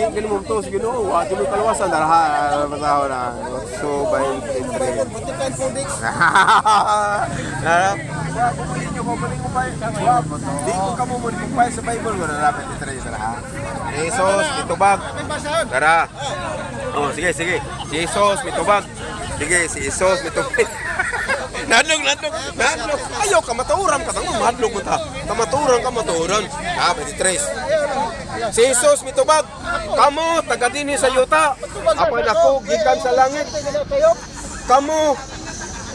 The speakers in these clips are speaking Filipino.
Kini mo to sige no, wa mo kalawasan daraha mataw na. So by entry. Di ko kamo mo kumpay sa Bible ko na dapat entry daraha. Jesus mitubag. Dara. Oh sige sige. Jesus mitubag. Sige si Jesus mitubag. Nadlog. Ayaw ka maturan ka tang madlog mo ta. Kamaturan. Ah, 23. Si Jesus mitubag. Kamo taga dinhi sa yuta. Apan ako gikan sa langit. Kamo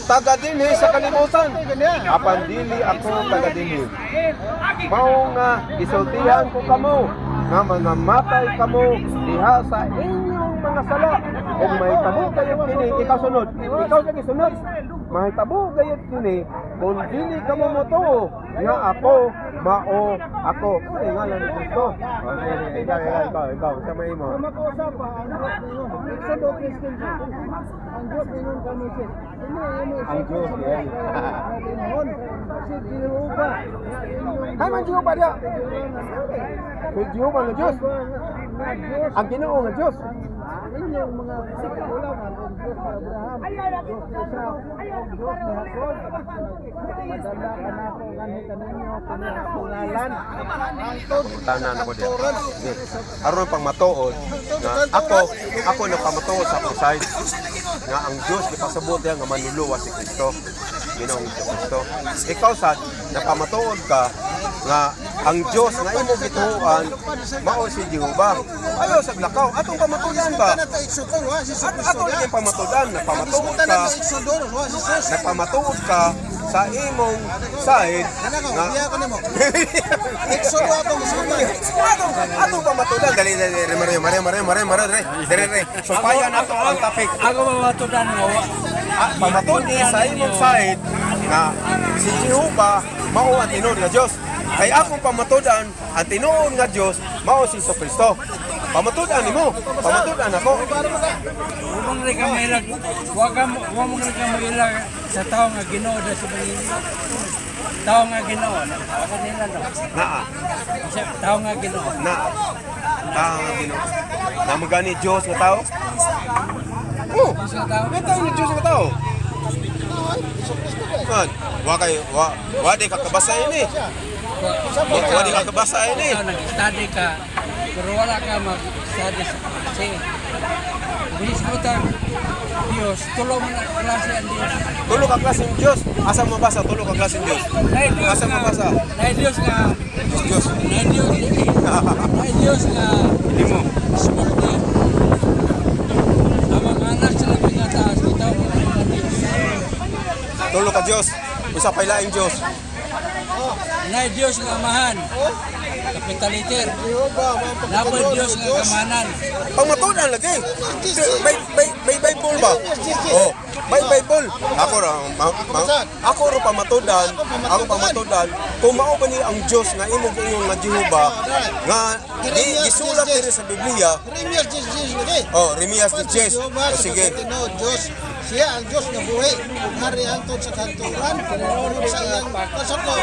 taga dinhi sa kalibutan. Apan dili ako taga dinhi. Mao nga isultihan ko kamo nga mga matay kamo diha sa inyong mga sala. Kung may tabo kayo kini, ikaw sunod. Ikaw kang isunod. May tabo kayo kini, kung dili ka mo moto, nga ako, mao, ako. Ay, ngalan ni Kristo. Ikaw, sa may mo. Kung mag-uusap pa, ang Diyos ninyo. Exodo Christian siya. Ang Diyos ninyo kami siya. Ang Diyos, yan. Si Jehovah. Ay, man Jehovah dia. Kung Jehovah na Diyos. Ang Ginoo nga Diyos. Inyong mga kagulangan, ang Diyos na Abraham, Diyos ni Isaac, Diyos ni Jacob, madala ka na ako, ganit ka ninyo, pinakapungalan, Tanan ko dia. Aron pang matuod nga ako na pamatuod sa akong side nga ang Dios gipasabot nga manluluwas si Kristo. Ginoong Kristo. Ikaw sad napamatuod ka nga ang Dios nga imo gituoan mao si Jehovah. Ayaw sa lakaw atong pamatudan ba? Atong yung pamatudan na pamatuod ka sa imong side nga Exodo ako musulman. atong pamatudan dali mare supayan nato ang topic Ako mamatudan mo. pamatud sa imong side nga si Jehovah mao ang tinuod nga Dios kay akong pamatudan ang tinuod nga Dios mao si Kristo. Pamatudan nimo, pamatudan ako. Umang rin ka mailag. Huwag rin ka mailag sa tao nga Ginoo da sa bagay. Tao nga Ginoo. Ako nila no. Naa, Tao nga Ginoo. tao nga Ginoo. Namagani Dios nga tao. Oh, Sa tao. may tao ni Dios nga tao. Man, wa di ka kabasa ini. Wa di ka kabasa ini. Ikaw nag-study ka. Pero wala ka mag-study sa kasi. Bilis mo ta. Diyos, tulong mo na klase ang Diyos. Tulo ka klaseng Dios. Asa mabasa tulo ka klaseng Dios? Nay Diyos Asa nga. mabasa? Nay Diyos nga. Dios. Nay Diyos. Nay Diyos nga. Limo. Smurti. Ang mga anak sa labing nga taas. Itaw mo na Diyos. Tulo ka Dios. Usa pa laing Dios. Nay Diyos nga amahan. Kapitaliter. Laban Diyos nga kamanan. Pamatudan lagi. May Bible ba? Oh, may Bible. Ako ro pamatudan. Ako pamatudan. Kung mao ba ni ang Dios nga imong ingon nga Jehovah nga gisulat diri sa Biblia. Remias Jesus lagi. Oh, Remias di Jes. Jehovah Oh, sige. sa Ginoo Diyos. Siya ang Diyos na buhay. Hari hangtod sa kanturan. Pinunod sa iyang pasako.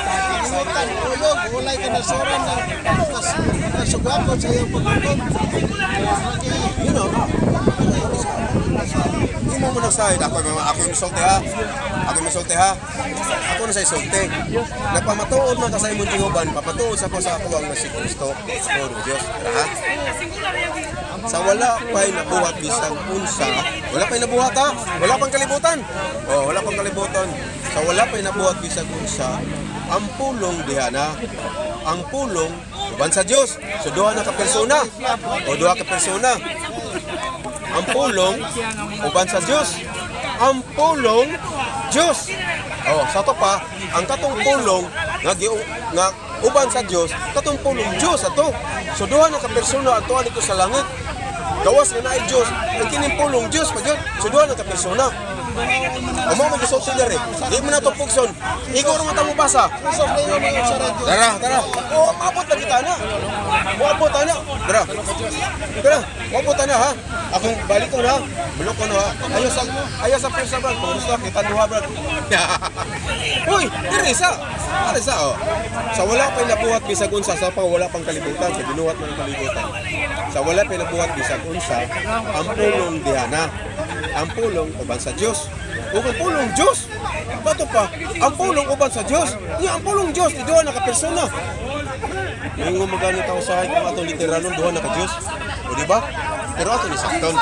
Pinutan ulog. Ulay ka nasuran ng kasugapon sa iyong pagkakot. You know. Imo mo na side ako yung sulti ha. Ako na sa sulti. Nagpamatuod man ka sa imong Jehovah, papatuod sa ko sa ako ang si Kristo. Oh, Dios. Ha? Sa wala pa'y nabuhat bisang unsa. Wala pa'y nabuhat ha. Wala pang kalibutan. Oh, wala pang kalibutan. Sa wala pa'y nabuhat bisang unsa. Ang pulong diha na. Ang pulong uban sa Dios. So duha na ka persona. O duha ka persona. Ang pulong uban sa Dios. Ang pulong Dios. Oh, sa to pa, ang katong pulong nga uban sa Dios, katong pulong Dios ato. So duha na ka persona ato dito sa langit. Gawas nga naay Dios, ang kining pulong Dios pa gyud. So duha na ka persona. Amo mo gusto sila rin. Di mo na to pugson. Igor mo tamo basa. Jesus na yun ang sa radyo. Tara. Oh, abot na kita na. Abot na. Tara. Abot na ha. Akong balik ko na. Bulok ko na ha. Ayaw sa pwersa brad. Kung gusto kita duha brad. Uy, dirisa. Dirisa oh. Sa wala pa nabuhat bisag unsa sa pa wala pang kalibutan sa binuhat man ang kalibutan. Sa wala pa nabuhat bisag unsa ang pulong dihana. Ang pulong uban sa Dios. Ug ang pulong Dios. Bato pa, ang pulong uban sa Dios. Ang pulong Dios di duha na ka persona. Ngayon magani tawo sa kung ato literal duha na ka Dios. O di ba? Pero ato ni sakton.